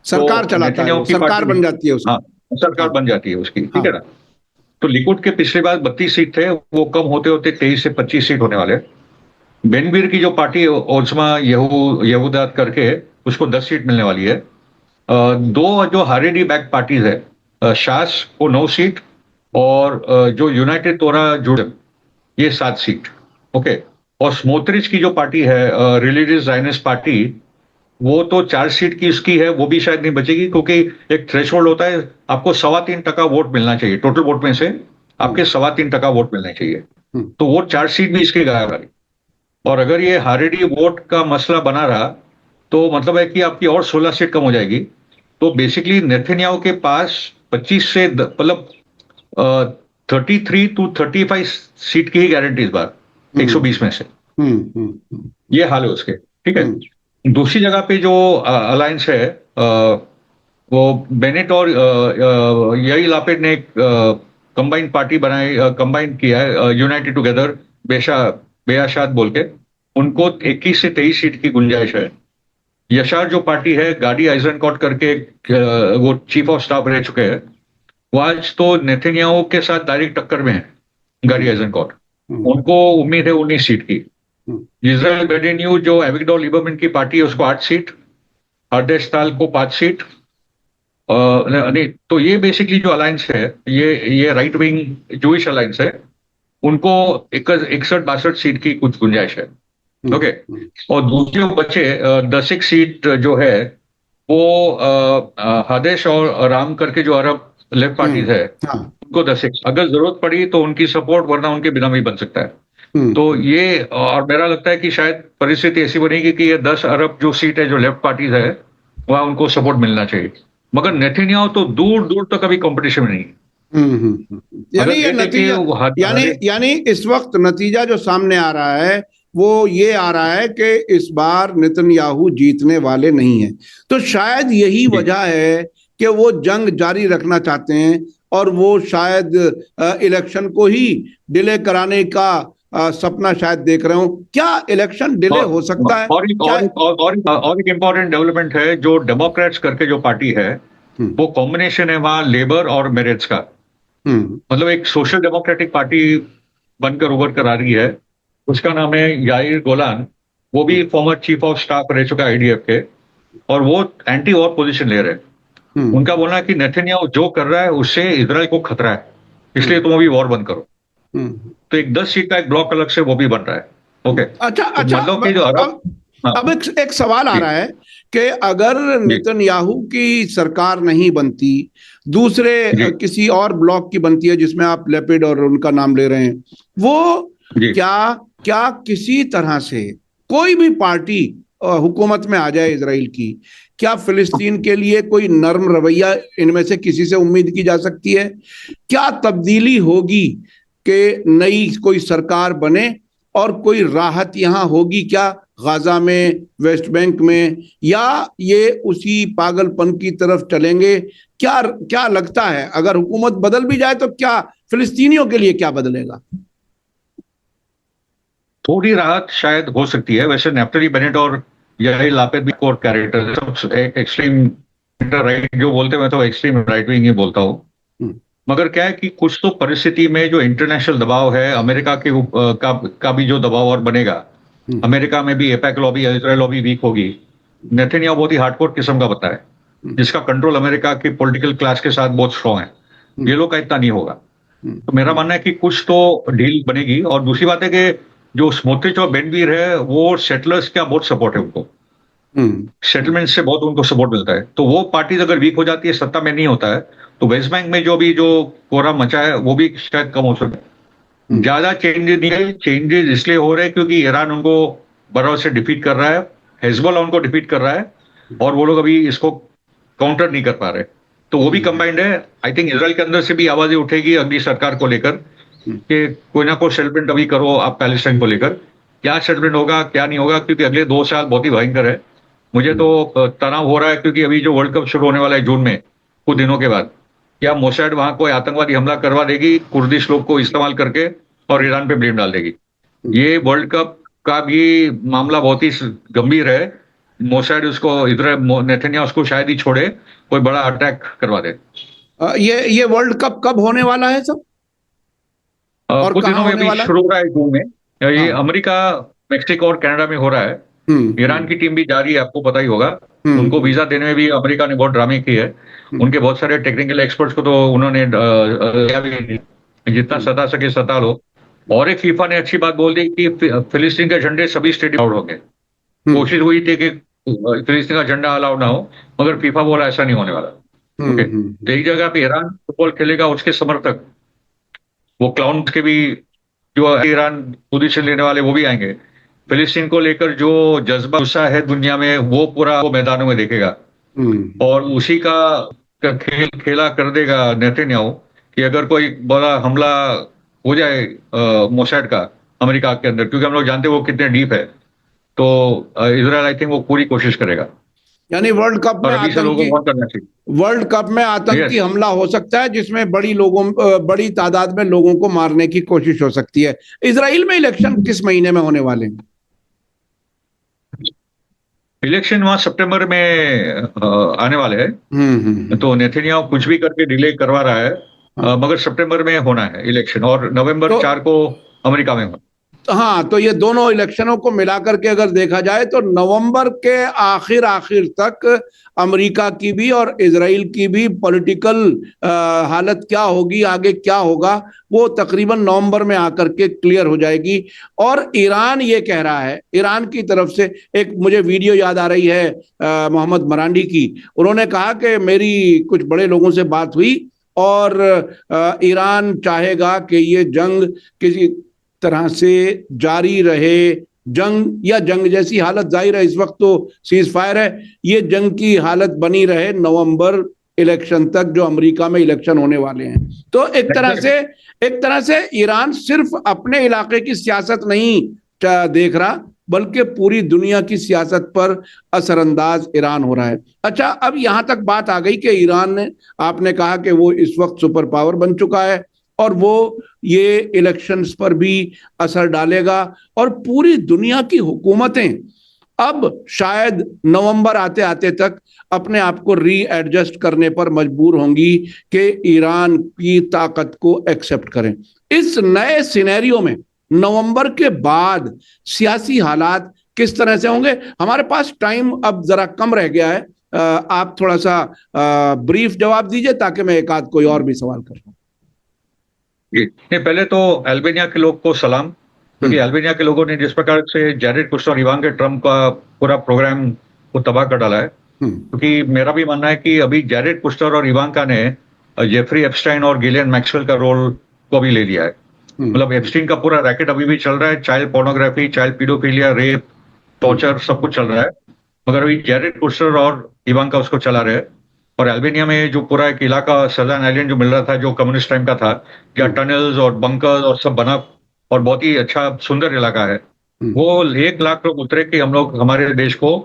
सरकार चलाता है, सरकार बन जाती है उसकी। हाँ, सरकार बन जाती है उसकी। ठीक है ना। तो लिकुड के पिछले बार 32 सीट थे, वो कम होते होते 23 से 25 सीट होने वाले। बेनगवीर की जो पार्टी ओस्मा यहूदात करके, उसको 10 सीट मिलने वाली है। 2 जो हारेडी बैक पार्टीज है, शास को 9 सीट, और जो यूनाइटेड तोरा जुड़, ये 7 सीट। ओके, और स्मोत्रिच की जो पार्टी है, रिलीजियस जायनिस्ट पार्टी, वो तो 4 सीट की उसकी है, वो भी शायद नहीं बचेगी, क्योंकि एक थ्रेशोल्ड होता है, आपको 3.25% वोट मिलना चाहिए। टोटल वोट में से आपके 3.25% वोट मिलने चाहिए। तो वो 4 सीट भी इसके गायब रही। और अगर ये हारेडी वोट का मसला बना रहा, तो मतलब है कि आपकी और 16 सीट कम हो जाएगी। तो बेसिकली नेतन्याहू के पास 25 से मतलब 33 to 35 सीट की ही गारंटी इस बार, 120 में से। ये हाल है उसके। ठीक है। दूसरी जगह पे जो अलायंस है, वो बेनेट और यारी लापिड ने एक कंबाइंड पार्टी बनाई, कंबाइन किया है, यूनाइटेड टुगेदर बेयाशाद बोल के। उनको 21 से 23 सीट की गुंजाइश है। यशार जो पार्टी है, गाडी आइजनकॉट करके वो चीफ ऑफ स्टाफ रह चुके हैं, वो आज तो नेतन्याहू के साथ डायरेक्ट टक्कर में है, गाडी आइजनकॉट। उनको उम्मीद है 19 सीट की। इजराइल बेडेन्यू जो एविगडोर लिबरमैन की पार्टी है, उसको 8 सीट, हरदेशताल को 5 सीट। नहीं, तो ये बेसिकली जो अलायंस है, ये राइट विंग जूइश अलायंस है, उनको 61-62 सीट की कुछ गुंजाइश है। ओके, और दूसरे बचे 10 सीट जो है, वो हदेश और राम करके जो अरब लेफ्ट पार्टीज है, उनको 10। अगर जरूरत पड़ी तो उनकी सपोर्ट, वरना उनके बिना भी बन सकता है। तो ये, और मेरा लगता है कि शायद परिस्थिति ऐसी बनेगी कि ये 10 अरब जो सीट है जो लेफ्ट पार्टीज है वहां उनको सपोर्ट मिलना चाहिए, मगर नेतन्याहू तो दूर दूर तक अभी कंपटीशन में नहीं है। यानी अगर ये देखें कि नतीजा, यानी हमारे यानी इस वक्त नतीजा जो सामने आ रहा है वो ये आ रहा है कि इस बार नेतन्याहू जीतने वाले नहीं हैं। तो शायद यही वजह है कि वो जंग जारी रखना चाहते हैं और वो शायद इलेक्शन को ही डिले कराने का सपना शायद देख रहे हो। क्या इलेक्शन डिले और हो सकता है? और एक क्या? और एक इम्पोर्टेंट डेवलपमेंट है, जो डेमोक्रेट्स करके जो पार्टी है वो कॉम्बिनेशन है वहां लेबर और मेरिट्स का। मतलब एक सोशल डेमोक्रेटिक पार्टी बनकर उभर कर आ रही है, उसका नाम है याइर गोलान। वो भी फॉर्मर चीफ ऑफ स्टाफ रह चुका है आईडीएफ के, और वो एंटी वॉर पोजीशन ले रहे हैं। उनका बोलना है कि नेतन्याहू जो कर रहा है उससे इजराइल को खतरा है, इसलिए तुम अभी वॉर बंद करो। तो एक 10 सीट का एक ब्लॉक अलग से वो भी बन रहा है। ओके, अच्छा तो अच्छा, मतलब कि जो अरब, अब एक सवाल आ रहा है कि अगर नेतन्याहू की सरकार नहीं बनती, दूसरे किसी और ब्लॉक की बनती है जिसमें आप लेपिड और उनका नाम ले रहे हैं, वो क्या क्या किसी तरह से कोई भी पार्टी हुकूमत में आ जाए इजराइल की, क्या फिलिस्तीन के लिए कोई नर्म रवैया इनमें से किसी से उम्मीद की जा सकती है? क्या तब्दीली होगी कि नई कोई सरकार बने और कोई राहत यहां होगी क्या गाजा में, वेस्ट बैंक में, या ये उसी पागलपन की तरफ चलेंगे? क्या क्या लगता है अगर हुकूमत बदल भी जाए तो क्या फिलिस्तीनियों के लिए क्या बदलेगा? थोड़ी राहत शायद हो सकती है। वैसे नेफ्टली बेनेट और याइर लापिड भी कोर कैरेक्टर, सब एक्सट्रीम राइट जो बोलते हैं, मैं तो एक्सट्रीम राइट विंग ही बोलता हूँ। मगर क्या है कि कुछ तो परिस्थिति में जो इंटरनेशनल दबाव है, अमेरिका के का भी जो दबाव और बनेगा, अमेरिका में भी AIPAC lobby, Israel lobby weak होगी। नेतन्याहू बहुत ही हार्डकोर किस्म का बता है, जिसका कंट्रोल अमेरिका की पॉलिटिकल क्लास के साथ बहुत स्ट्रांग है। ये लोग का इतना नहीं होगा। तो मेरा मानना है कि कुछ तो डील बनेगी। और दूसरी बात है कि जो स्मोट्रिच और बेनवीर है वो सेटलर्स का बहुत सपोर्ट है उनको, सेटलमेंट से बहुत उनको सपोर्ट मिलता है। तो वो पार्टीज अगर वीक हो जाती है, सत्ता में नहीं होता है, तो वेस्ट बैंक में जो भी जो कोहराम मचा है वो भी शायद कम हो सके। ज्यादा चेंजेस नहीं है, चेंजेस इसलिए हो रहे हैं क्योंकि ईरान उनको बराबर से डिफीट कर रहा है, हिजबुल्लाह उनको डिफीट कर रहा है, और वो लोग अभी इसको काउंटर नहीं कर पा रहे। तो वो भी कंबाइंड है। आई थिंक इजराइल के अंदर से भी आवाजें उठेगी अगली सरकार को लेकर कि कोई ना कोई सेटलमेंट अभी करो आप पैलेस्टाइन को लेकर। क्या सेटलमेंट होगा क्या नहीं होगा, क्योंकि अगले 2 साल बहुत ही भयंकर है। मुझे तो तनाव हो रहा है क्योंकि अभी जो वर्ल्ड कप शुरू होने वाला है जून में, कुछ दिनों के बाद, क्या मोसाद वहां कोई आतंकवादी हमला करवा देगी कुर्दिश लोग को इस्तेमाल करके और ईरान पे ब्लेम डाल देगी। ये वर्ल्ड कप का भी मामला बहुत ही गंभीर है। मोसाद उसको इधर, नेतन्याहू उसको शायद ही छोड़े, कोई बड़ा अटैक करवा दे। ये वर्ल्ड कप कब होने वाला है सब, और कुछ कहाँ दिनों में होने अभी वाला है? शुरू हो रहा है जून में। ये अमेरिका, मेक्सिको और कनाडा में हो रहा है। ईरान की टीम भी जा रही है, आपको पता ही होगा। उनको वीजा देने में भी अमेरिका ने बहुत ड्रामे किए है। उनके बहुत सारे टेक्निकल एक्सपर्ट्स को तो उन्होंने जितना सता सके सता लो। और एक फीफा ने अच्छी बात बोल दी कि फिलिस्तीन के झंडे सभी स्टेडियम आउट होंगे। कोशिश हुई थी कि फिलिस्तीन का झंडा अलाउड ना हो, मगर फीफा बोला ऐसा नहीं होने वाला। ओके, तो एक जगह पे ईरान फुटबॉल खेलेगा, उसके समर्थक, वो क्लाउन के भी, जो ईरान पोजीशन लेने वाले वो भी आएंगे। फिलिस्तीन को लेकर जो जज्बा गुस्सा है दुनिया में, वो पूरा वो मैदानों में देखेगा। और उसी का खेल खेला कर देगा नेतन्याहू कि अगर कोई बड़ा हमला हो जाए मोसाद का अमेरिका के अंदर, क्योंकि हम लोग जानते हैं वो कितने डीप है, तो इजराइल आई थिंक वो पूरी कोशिश करेगा। यानी वर्ल्ड कप में आतंकी, वर्ल्ड कप में आतंकी हमला हो सकता है जिसमें बड़ी तादाद में लोगों को मारने की कोशिश हो सकती है। इजराइल में इलेक्शन किस महीने में होने वाले हैं? इलेक्शन वहां सितंबर में आने वाले हैं। तो नेतन्याहू कुछ भी करके डिले करवा रहा है, मगर सितंबर में होना है इलेक्शन, और नवंबर 4 को अमेरिका में होना। हाँ, तो ये दोनों इलेक्शनों को मिलाकर के अगर देखा जाए तो नवंबर के आखिर तक अमेरिका की भी और इजराइल की भी पॉलिटिकल हालत क्या होगी, आगे क्या होगा, वो तकरीबन नवंबर में आकर के क्लियर हो जाएगी। और ईरान ये कह रहा है, ईरान की तरफ से एक मुझे वीडियो याद आ रही है मोहम्मद मरांडी की। उन्होंने कहा कि मेरी कुछ बड़े लोगों से बात हुई और ईरान चाहेगा कि ये जंग किसी तरह से जारी रहे जंग, या जंग जैसी हालत, जाहिर है इस वक्त तो सीज फायर है, ये जंग की हालत बनी रहे नवंबर इलेक्शन तक, जो अमेरिका में इलेक्शन होने वाले हैं। तो एक तरह से ईरान सिर्फ अपने इलाके की सियासत नहीं देख रहा, बल्कि पूरी दुनिया की सियासत पर असरअंदाज ईरान हो रहा है। अच्छा, अब यहां तक बात आ गई कि ईरान ने, आपने कहा कि वो इस वक्त सुपर पावर बन चुका है और वो ये इलेक्शंस पर भी असर डालेगा, और पूरी दुनिया की हुकूमतें अब शायद नवंबर आते आते तक अपने आप को रीएडजस्ट करने पर मजबूर होंगी कि ईरान की ताकत को एक्सेप्ट करें। इस नए सिनेरियो में नवंबर के बाद सियासी हालात किस तरह से होंगे? हमारे पास टाइम अब जरा कम रह गया है, आप थोड़ा सा ब्रीफ जवाब दीजिए ताकि मैं एक आध कोई और भी सवाल कर पाऊं। जी, पहले तो अल्बानिया के लोग को सलाम, क्योंकि अल्बानिया के लोगों ने जिस प्रकार से जैरेड कुश्नेर और इवांका ट्रम्प का पूरा प्रोग्राम को तबाह कर डाला है, क्योंकि मेरा भी मानना है कि अभी जैरेड कुश्नेर और इवांका ने जेफरी एप्स्टाइन और गिलियन मैक्सवेल का रोल को भी ले लिया है। मतलब एप्स्टाइन का पूरा रैकेट अभी भी चल रहा है, child pornography, child paedophilia, rape, torture, सब कुछ चल रहा है, मगर अभी जैरेड कुश्नेर और इवांका उसको चला रहे हैं। और अल्बानिया में जो पूरा एक इलाका सदर्न आइलैंड जो मिल रहा था, जो कम्युनिस्ट टाइम का था, जहाँ टनल्स और बंकर्स और सब बना और बहुत ही अच्छा सुंदर इलाका है, वो 1 लाख लोग उतरे कि हम लोग हमारे देश को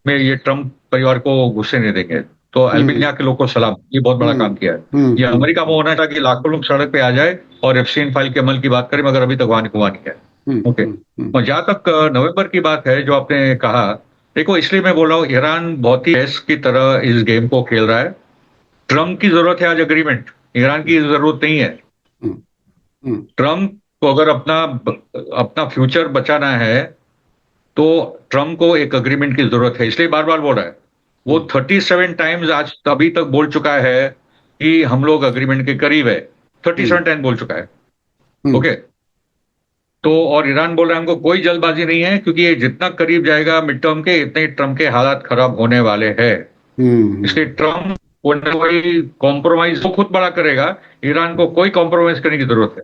में ये ट्रम्प परिवार को घुसने नहीं देंगे। तो अल्बानिया के लोग को सलाम, ये बहुत बड़ा काम किया है। ये अमेरिका में होना था कि लाखों लोग सड़क पे आ जाए और एप्स्टाइन फाइल के अमल की बात करें, मगर अभी तक वहां हुआ नहीं है। ओके, और जहां तक नवंबर की बात है जो आपने कहा, देखो इसलिए मैं बोल रहा हूँ ईरान बहुत ही चेस की तरह इस गेम को खेल रहा है। ट्रम्प की जरूरत है आज अग्रीमेंट, ईरान की जरूरत नहीं है। ट्रम्प को अगर अपना फ्यूचर बचाना है तो ट्रम्प को एक अग्रीमेंट की जरूरत है, इसलिए बार बार बोल रहा है। वो 37 टाइम्स आज अभी तक बोल चुका है कि हम लोग अग्रीमेंट के करीब है, 37 टाइम बोल चुका है। ओके, तो और ईरान बोल रहा है हमको कोई जल्दबाजी नहीं है, क्योंकि ये जितना करीब जाएगा मिड टर्म के, इतने ट्रम्प के हालात खराब होने वाले हैं। इसलिए ट्रम्प कोई कॉम्प्रोमाइज वो खुद बड़ा करेगा, ईरान को कोई कॉम्प्रोमाइज करने की जरूरत है।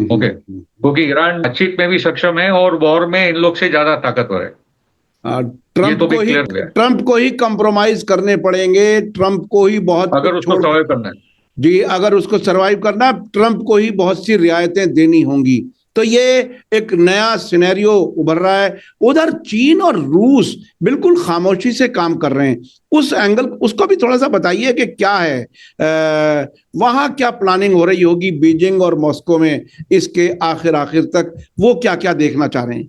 ओके, क्योंकि ईरान बातचीत में भी सक्षम है और वॉर में इन लोग से ज्यादा ताकतवर है। ट्रम्प को ही कॉम्प्रोमाइज करने पड़ेंगे, ट्रम्प को ही बहुत, अगर उसको सर्वाइव करना है जी, अगर उसको सर्वाइव करना, ट्रम्प को ही बहुत सी रियायतें देनी होंगी। तो ये एक नया सिनेरियो उभर रहा है। उधर चीन और रूस बिल्कुल खामोशी से काम कर रहे हैं, उस एंगल उसको भी थोड़ा सा बताइए कि क्या है वहां, क्या प्लानिंग हो रही होगी बीजिंग और मॉस्को में इसके आखिर तक, वो क्या क्या देखना चाह रहे हैं?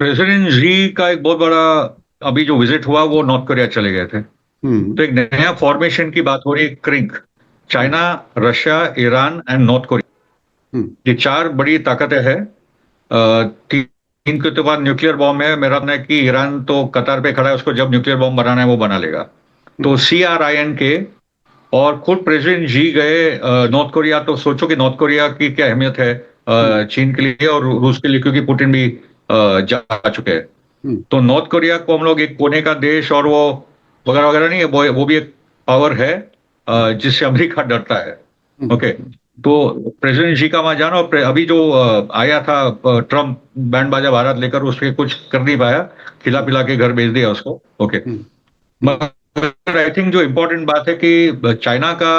प्रेसिडेंट जी का एक बहुत बड़ा अभी जो विजिट हुआ वो नॉर्थ कोरिया चले गए थे। तो एक नया फॉर्मेशन की बात हो रही है, Crick, China, Russia, Iran and north Korea, ये 4 बड़ी ताकतें हैं। 3 के तो बाद न्यूक्लियर बॉम्ब है। मेरा मानना है कि ईरान तो कतार पे खड़ा है, उसको जब न्यूक्लियर बॉम्ब बनाना है वो बना लेगा। तो CRINK और खुद प्रेसिडेंट जी गए नॉर्थ कोरिया। तो सोचो कि नॉर्थ कोरिया की क्या अहमियत है चीन के लिए और रूस के लिए, क्योंकि पुतिन भी जा चुके हैं। तो नॉर्थ कोरिया को हम लोग एक कोने का देश और वो वगैरह वगैरह नहीं है, वो भी एक पावर है जिससे अमेरिका डरता है। ओके, तो प्रेसिडेंट जी का वहां जाना, और अभी जो आया था ट्रम्प बैंड बाजा भारत लेकर, उस पर कुछ कर नहीं पाया, खिला पिला के घर भेज दिया उसको। ओके, मगर आई थिंक जो इम्पोर्टेंट बात है कि चाइना का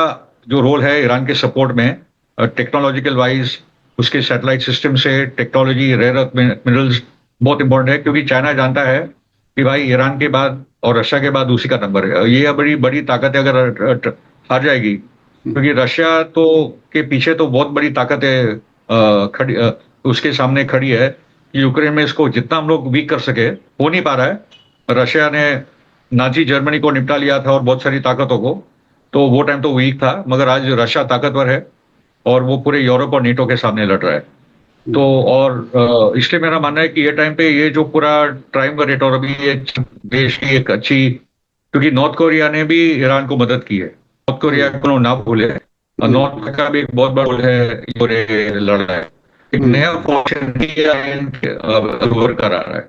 जो रोल है ईरान के सपोर्ट में, टेक्नोलॉजिकल वाइज उसके सैटेलाइट सिस्टम से टेक्नोलॉजी, रेयर अर्थ मिनरल्स बहुत इंपॉर्टेंट है, क्योंकि चाइना जानता है कि भाई ईरान के बाद और रशिया के बाद उसी का नंबर है। ये बड़ी बड़ी ताकत है, अगर हार जाएगी, क्योंकि रशिया तो के पीछे तो बहुत बड़ी ताकत है खड़ी, उसके सामने खड़ी है। यूक्रेन में इसको जितना हम लोग वीक कर सके हो नहीं पा रहा है। रशिया ने नाजी जर्मनी को निपटा लिया था और बहुत सारी ताकतों को, तो वो टाइम तो वीक था, मगर आज रशिया ताकतवर है और वो पूरे यूरोप और नेटो के सामने लड़ रहा है। तो और इसलिए मेरा मानना है कि ये टाइम पे ये जो पूरा ट्रायंगलेट और अभी ये देश की एक अच्छी, क्योंकि नॉर्थ कोरिया ने भी ईरान को मदद की है, नॉर्थ कोरिया को ना भूले, नॉर्थ का भी एक बहुत बड़ा रोल है लड़ रहा है, एक नया फॉर्मेशन करा रहा है।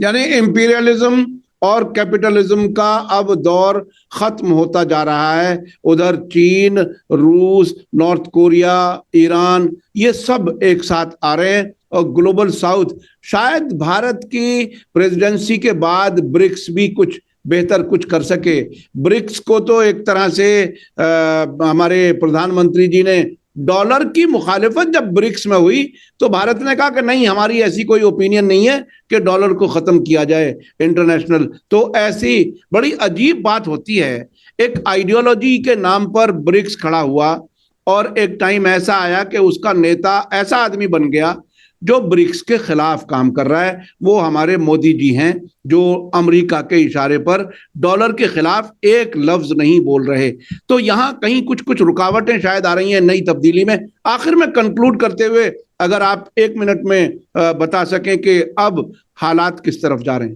यानी इंपीरियलिज्म और कैपिटलिज्म का अब दौर खत्म होता जा रहा है। उधर चीन, रूस, नॉर्थ कोरिया, ईरान, ये सब एक साथ आ रहे हैं और ग्लोबल साउथ, शायद भारत की प्रेसिडेंसी के बाद ब्रिक्स भी कुछ बेहतर कुछ कर सके। ब्रिक्स को तो एक तरह से हमारे प्रधानमंत्री जी ने, डॉलर की मुखालिफत जब ब्रिक्स में हुई तो भारत ने कहा कि नहीं, हमारी ऐसी कोई ओपिनियन नहीं है कि डॉलर को खत्म किया जाए इंटरनेशनल। तो ऐसी बड़ी अजीब बात होती है, एक आइडियोलॉजी के नाम पर ब्रिक्स खड़ा हुआ और एक टाइम ऐसा आया कि उसका नेता ऐसा आदमी बन गया जो ब्रिक्स के खिलाफ काम कर रहा है। वो हमारे मोदी जी हैं जो अमेरिका के इशारे पर डॉलर के खिलाफ एक लफ्ज नहीं बोल रहे। तो यहाँ कहीं कुछ कुछ रुकावटें शायद आ रही हैं नई तब्दीली में। आखिर में कंक्लूड करते हुए अगर आप 1 मिनट में बता सकें कि अब हालात किस तरफ जा रहे हैं।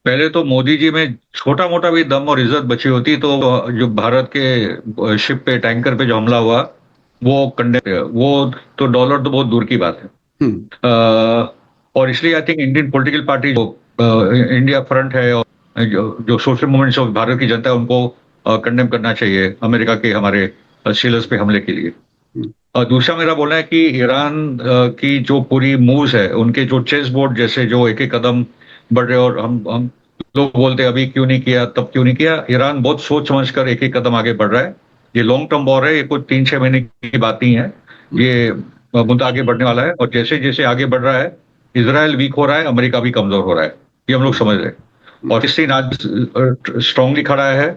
पहले तो मोदी जी में छोटा मोटा भी दम और इज्जत बची होती तो जो भारत के शिप पे, टैंकर पे जो हमला हुआ वो वो तो डॉलर तो बहुत दूर की बात है। और इसलिए I think Indian political party जो इंडिया फ्रंट है और जो सोशल मूवमेंट्स ऑफ भारत की जनता है उनको कंडेम करना चाहिए अमेरिका के हमारे सेलर्स पे हमले के लिए। दूसरा मेरा बोलना है कि ईरान की जो पूरी मूव्स है, उनके जो चेस बोर्ड जैसे जो एक एक कदम बढ़ रहे, और हम लोग बोलते हैं अभी क्यों नहीं किया, तब क्यों नहीं किया। ईरान बहुत सोच समझ कर एक एक कदम आगे बढ़ रहा है। ये लॉन्ग टर्म वॉर है, ये कुछ 3-6 महीने की बात नहीं है, ये मुद्दा आगे बढ़ने वाला है। और जैसे जैसे आगे बढ़ रहा है, इजराइल वीक हो रहा है, अमेरिका भी कमजोर हो रहा है, ये हम लोग समझ रहे हैं। और इससे आज स्ट्रांगली खड़ा है।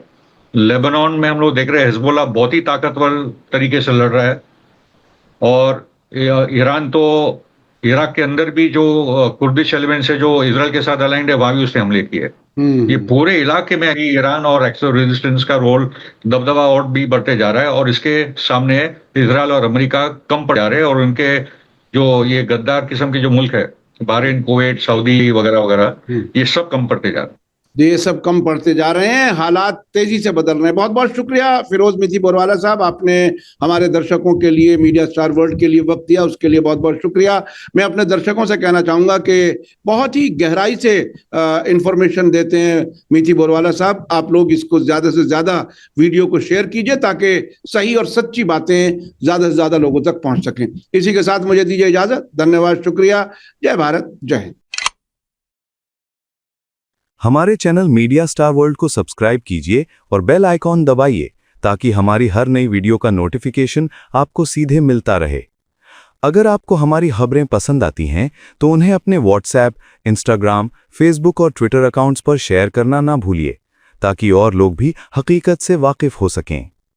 लेबनान में हम लोग देख रहे हैं हिजबुल्लाह बहुत ही ताकतवर तरीके से लड़ रहा है। और ईरान तो इराक के अंदर भी जो कुर्दिश एलिमेंट्स है जो इजराइल के साथ अलाइंड है, वहां भी उसने हमले किए। ये पूरे इलाके में ही ईरान और एक्सो रेजिस्टेंस का रोल, दबदबा और भी बढ़ते जा रहा है। और इसके सामने इजराइल और अमेरिका कम पड़ जा रहे हैं। और उनके जो ये गद्दार किस्म के जो मुल्क है, बहरीन, कुवैत, सऊदी वगैरह वगैरह, ये सब कम पड़ते जा रहे हैं। ये सब कम पड़ते जा रहे हैं, हालात तेजी से बदल रहे हैं। बहुत बहुत शुक्रिया फिरोज मिथी बोरवाला साहब, आपने हमारे दर्शकों के लिए, मीडिया स्टार वर्ल्ड के लिए वक्त दिया, उसके लिए बहुत बहुत शुक्रिया। मैं अपने दर्शकों से कहना चाहूंगा कि बहुत ही गहराई से इंफॉर्मेशन देते हैं मिथी बोरवाला साहब। आप लोग इसको ज्यादा से ज्यादा वीडियो को शेयर कीजिए ताकि सही और सच्ची बातें ज्यादा से ज्यादा लोगों तक पहुंच सकें। इसी के साथ मुझे दीजिए इजाजत। धन्यवाद, शुक्रिया। जय भारत, जय हिंद। हमारे चैनल मीडिया स्टार वर्ल्ड को सब्सक्राइब कीजिए और बेल आइकॉन दबाइए ताकि हमारी हर नई वीडियो का नोटिफिकेशन आपको सीधे मिलता रहे। अगर आपको हमारी खबरें पसंद आती हैं तो उन्हें अपने व्हाट्सएप, इंस्टाग्राम, फेसबुक और ट्विटर अकाउंट्स पर शेयर करना ना भूलिए ताकि और लोग भी हकीकत से वाकिफ हो सकें।